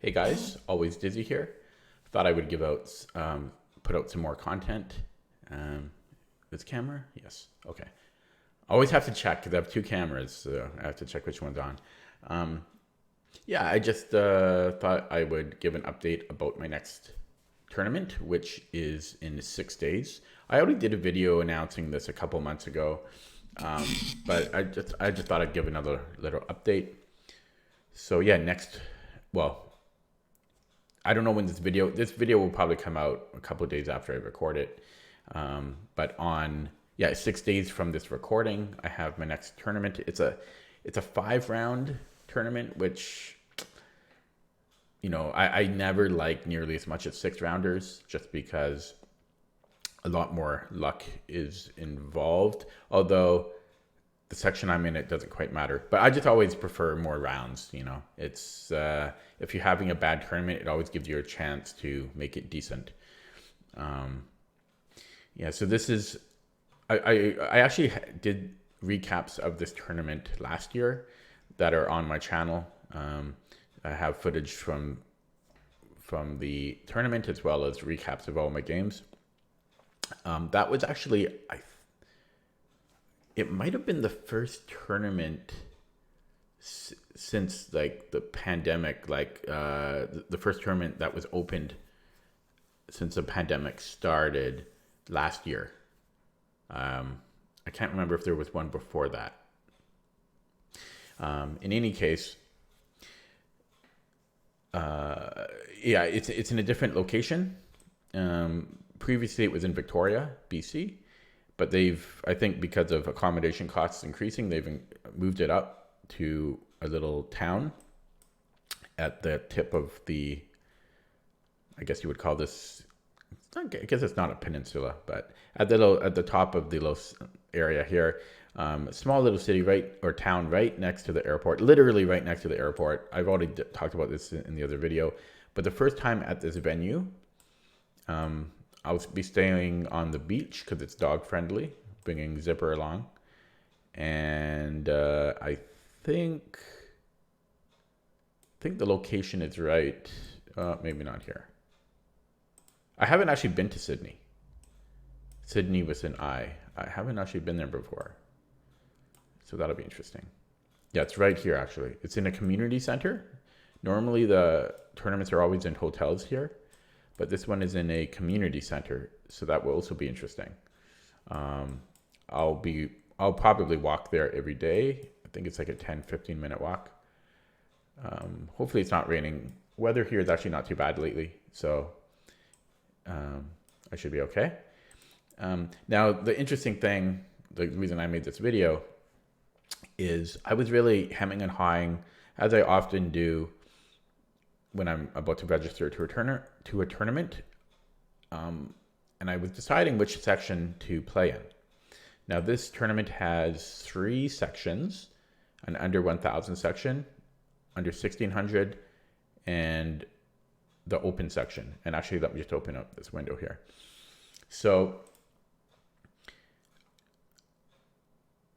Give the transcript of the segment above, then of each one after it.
Hey guys, always Dizzy here. Thought I would put out some more content. Um, this camera? Yes. Okay. Always have to check because I have two cameras, so I have to check which one's on. Um, yeah, I just thought I would give an update about my next tournament, which is in 6 days. I already did a video announcing this a couple months ago, but I just thought I'd give another little update. So yeah, well, I don't know when this video will probably come out a couple of days after I record it. But on, yeah, 6 days from this recording, I have my next tournament. It's a 5 round tournament, which, I never like nearly as much as 6 rounders just because a lot more luck is involved. Although the section I'm in, it doesn't quite matter. But I just always prefer more rounds. It's if you're having a bad tournament, it always gives you a chance to make it decent. Um, yeah, so this is I actually did recaps of this tournament last year that are on my channel. I have footage from the tournament as well as recaps of all my games. That was actually it might have been the first tournament since like the pandemic, like the first tournament that was opened since the pandemic started last year. I can't remember if there was one before that. In any case, yeah, it's in a different location. Previously, it was in Victoria, BC, but I think because of accommodation costs increasing, they've moved it up to a little town at the tip of I guess you would call this, I guess it's not a peninsula, but at the top of the little area here, a small little city town right next to the airport, literally right next to the airport. I've already talked about this in the other video, but the first time at this venue, I'll be staying on the beach because it's dog friendly, bringing Zipper along, and I think the location is right. Maybe not here. I haven't actually been to Sydney. Sydney with an I. I haven't actually been there before. So that'll be interesting. Yeah, it's right here actually. It's in a community center. Normally the tournaments are always in hotels here, but this one is in a community center. So that will also be interesting. I'll probably walk there every day. I think it's like a 10-15 minute walk. Hopefully it's not raining. Weather here is actually not too bad lately. So I should be okay. Now, the interesting thing, the reason I made this video is I was really hemming and hawing, as I often do when I'm about to register to a tournament. And I was deciding which section to play in. Now, this tournament has 3 sections, an under 1,000 section, under 1,600, and the open section. And actually, let me just open up this window here. So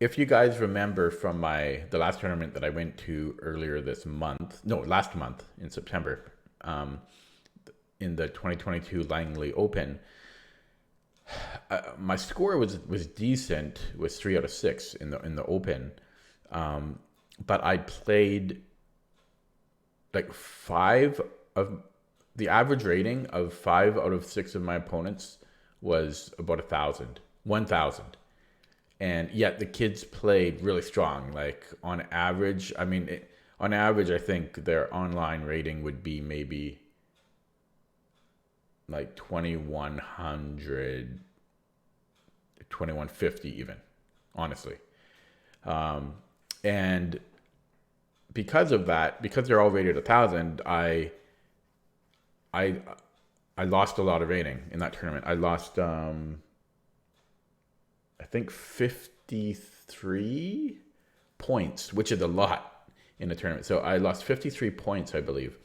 if you guys remember from the last tournament that I went to last month in September, in the 2022 Langley Open, my score was decent, was 3 out of 6 in the Open, but I played like the average rating of 5 out of 6 of my opponents was about 1,000. And yet the kids played really strong. Like on average, I think their online rating would be maybe like 2,100, 2,150 even, honestly. And because of that, because they're all rated 1,000, I lost a lot of rating in that tournament. I lost, I think 53 points, which is a lot in a tournament. So I lost 53 points, I believe.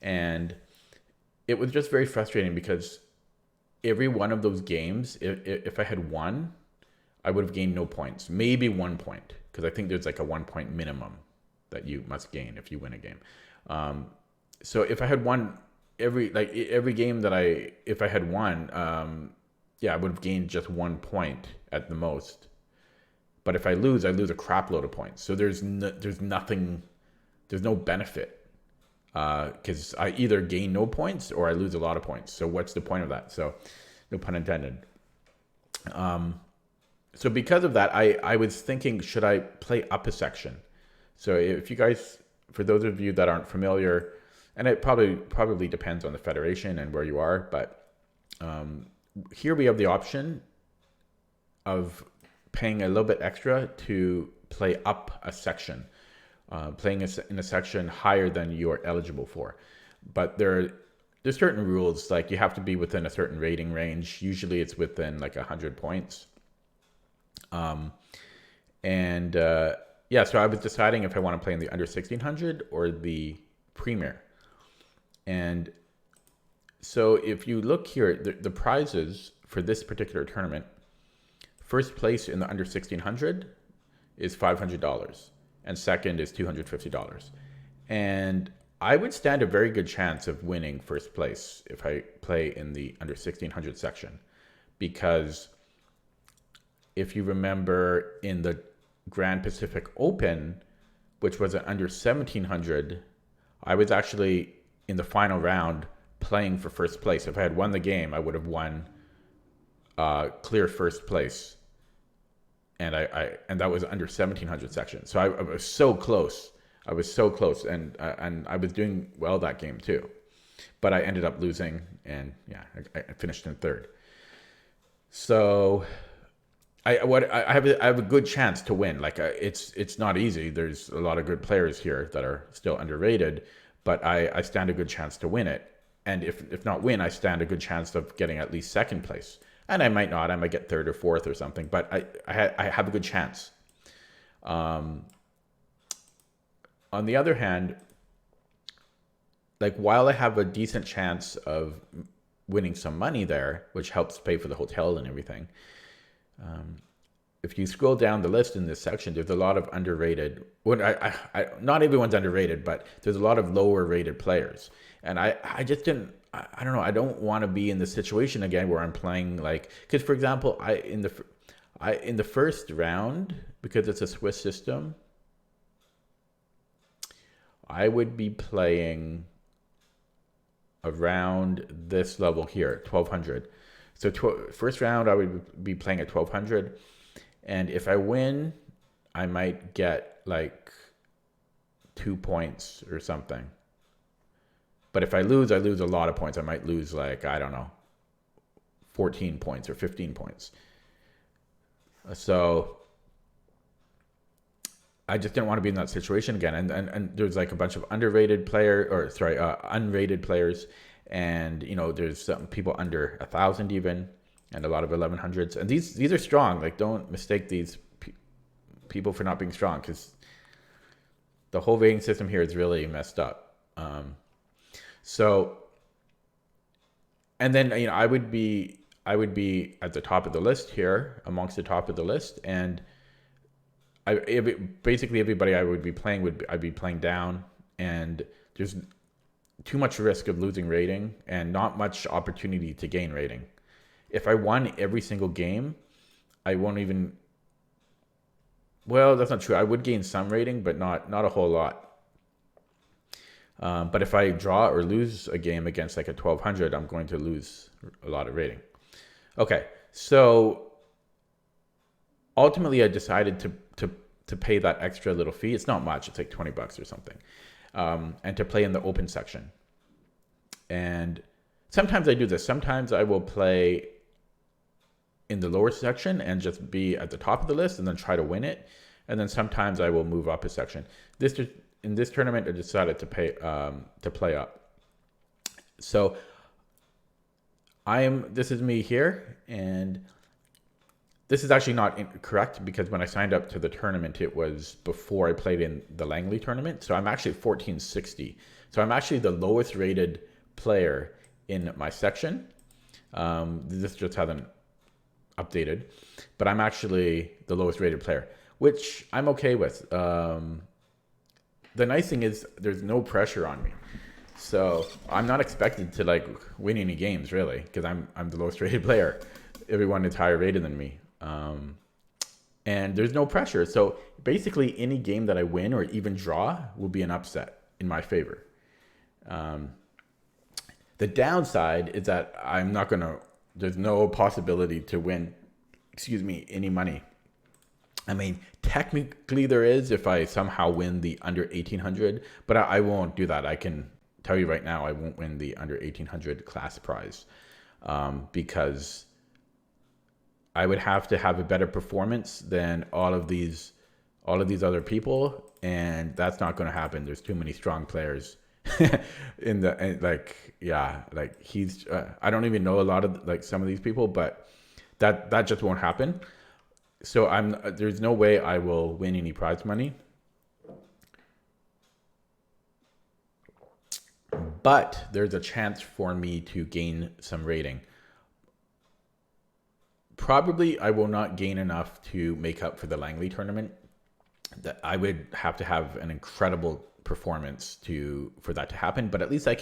And it was just very frustrating because every one of those games, if I had won, I would have gained no points. Maybe 1 point, because I think there's like a 1 point minimum that you must gain if you win a game. So if I had won every game that if I had won, yeah, I would have gained just 1 point at the most. But if I lose a crap load of points. So there's nothing, there's no benefit, because I either gain no points or I lose a lot of points. So what's the point of that? So no pun intended. So because of that, I was thinking, should I play up a section? So if you guys, for those of you that aren't familiar, and it probably depends on the federation and where you are, but here we have the option of paying a little bit extra to play up a section, playing in a section higher than you are eligible for. But there's certain rules, like you have to be within a certain rating range. Usually it's within like 100 points. Yeah, so I was deciding if I want to play in the under 1600 or the Premier. And so if you look here, the prizes for this particular tournament, first place in the under 1600 is $500 and second is $250. And I would stand a very good chance of winning first place if I play in the under 1600 section, because if you remember in the Grand Pacific Open, which was an under 1700, I was actually in the final round playing for first place. If I had won the game, I would have won clear first place. And and that was under 1700 section. So I was so close. I was so close, and I was doing well that game too. But I ended up losing, and yeah, I finished in third. So I have a good chance to win. Like it's not easy. There's a lot of good players here that are still underrated, but I stand a good chance to win it. And if not win, I stand a good chance of getting at least second place. And I might not. I might get third or fourth or something. But I have a good chance. On the other hand, like while I have a decent chance of winning some money there, which helps pay for the hotel and everything, if you scroll down the list in this section, there's a lot of underrated. Well, not everyone's underrated, but there's a lot of lower rated players. And I just didn't. I don't know. I don't want to be in this situation again where I'm playing like, because for example, in the first round, because it's a Swiss system, I would be playing around this level here, 1200. So first round, I would be playing at 1200. And if I win, I might get like 2 points or something. But if I lose a lot of points. I might lose like, I don't know, 14 points or 15 points. So I just didn't want to be in that situation again. And there's like a bunch of unrated players. And, you know, there's some people under 1,000 even, and a lot of 1100s. And these are strong. Like, don't mistake these people for not being strong, because the whole rating system here is really messed up. So, and then, you know, I would be at the top of the list here, amongst the top of the list, and basically everybody I would be playing I'd be playing down, and there's too much risk of losing rating and not much opportunity to gain rating. If I won every single game, I won't even. Well, that's not true. I would gain some rating, but not a whole lot. But if I draw or lose a game against like a 1200, I'm going to lose a lot of rating. Okay, so ultimately I decided to pay that extra little fee. It's not much. It's like $20 or something. And to play in the open section. And sometimes I do this. Sometimes I will play in the lower section and just be at the top of the list and then try to win it. And then sometimes I will move up a section. In this tournament, I decided to play up. So this is me here, and this is actually not correct, because when I signed up to the tournament, it was before I played in the Langley tournament. So I'm actually 1460. So I'm actually the lowest rated player in my section. This just hasn't updated, but I'm actually the lowest rated player, which I'm okay with. The nice thing is there's no pressure on me. So I'm not expected to like win any games really, because I'm the lowest rated player. Everyone is higher rated than me, and there's no pressure. So basically, any game that I win or even draw will be an upset in my favor. The downside is that I'm not gonna. There's no possibility to win. Excuse me, any money. I mean, technically there is if I somehow win the under 1800, but I won't do that. I can tell you right now, I won't win the under 1800 class prize, because I would have to have a better performance than all of these other people, and that's not going to happen. There's too many strong players in the, and like, yeah, like he's I don't even know a lot of like some of these people, but that just won't happen. So there's no way I will win any prize money. But there's a chance for me to gain some rating. Probably I will not gain enough to make up for the Langley tournament. That I would have to have an incredible performance for that to happen, but at least I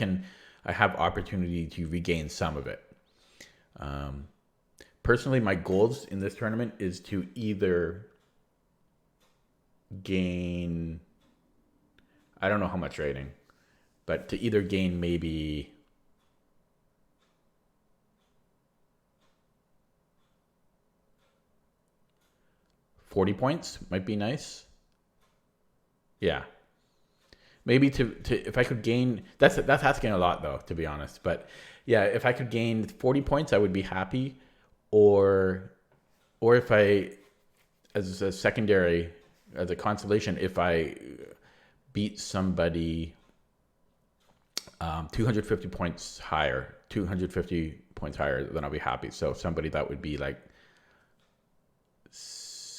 have opportunity to regain some of it. Personally, my goals in this tournament is to either gain, I don't know how much rating, but to either gain maybe 40 points might be nice. Yeah. Maybe to if I could gain, that's asking a lot though, to be honest. But yeah, if I could gain 40 points, I would be happy. Or if I, as a secondary, as a consolation, if I beat somebody 250 points higher, 250 points higher, then I'll be happy. So somebody that would be like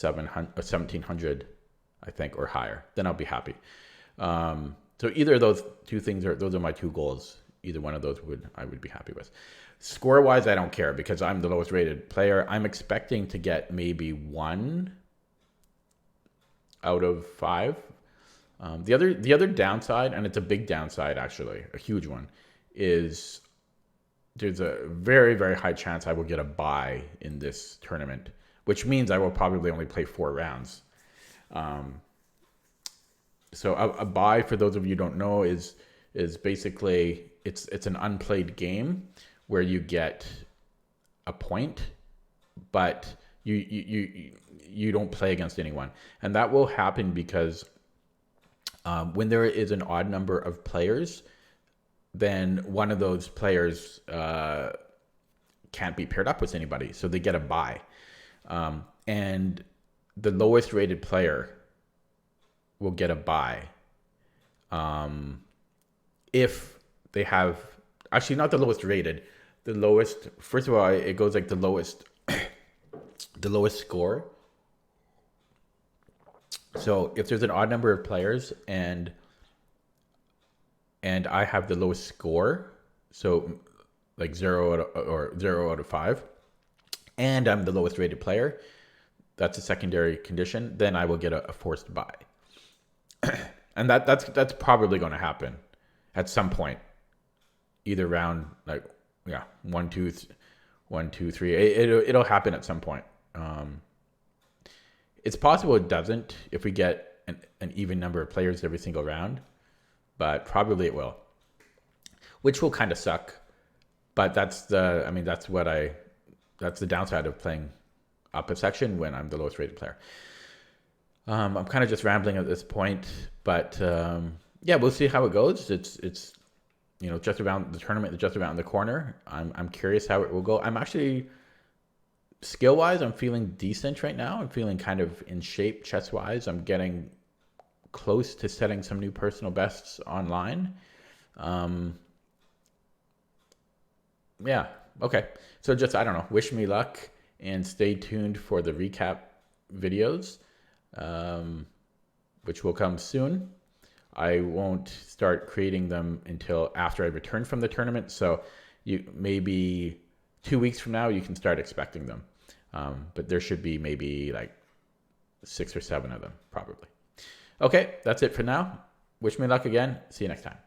1700, I think, or higher, then I'll be happy. So either of those two things those are my two goals. Either one of those I would be happy with. Score wise, I don't care because I'm the lowest rated player. I'm expecting to get maybe 1 out of 5. The other downside, and it's a big downside actually, a huge one, is there's a very, very high chance I will get a bye in this tournament, which means I will probably only play 4 rounds. So a bye, for those of you who don't know, is basically it's an unplayed game where you get a point, but you don't play against anyone, and that will happen because when there is an odd number of players, then one of those players can't be paired up with anybody, so they get a bye, and the lowest rated player will get a bye if they have, actually not the lowest rated, the lowest, first of all, it goes like the lowest the lowest score. So if there's an odd number of players and I have the lowest score, so like 0 out of 5, and I'm the lowest rated player, that's a secondary condition, then I will get a forced bye. And that's probably going to happen at some point, either round, like, yeah, 1, 2, 3. It'll happen at some point. It's possible it doesn't if we get an even number of players every single round, but probably it will, which will kind of suck. But that's the downside of playing up a section when I'm the lowest rated player. I'm kind of just rambling at this point, but yeah, we'll see how it goes. It's just around the tournament, just around the corner. I'm curious how it will go. I'm actually, skill wise, I'm feeling decent right now. I'm feeling kind of in shape chess wise. I'm getting close to setting some new personal bests online. Yeah. Okay. So just, I don't know, wish me luck and stay tuned for the recap videos, which will come soon. I won't start creating them until after I return from the tournament. So maybe 2 weeks from now, you can start expecting them. But there should be maybe like 6 or 7 of them, probably. Okay, that's it for now. Wish me luck again. See you next time.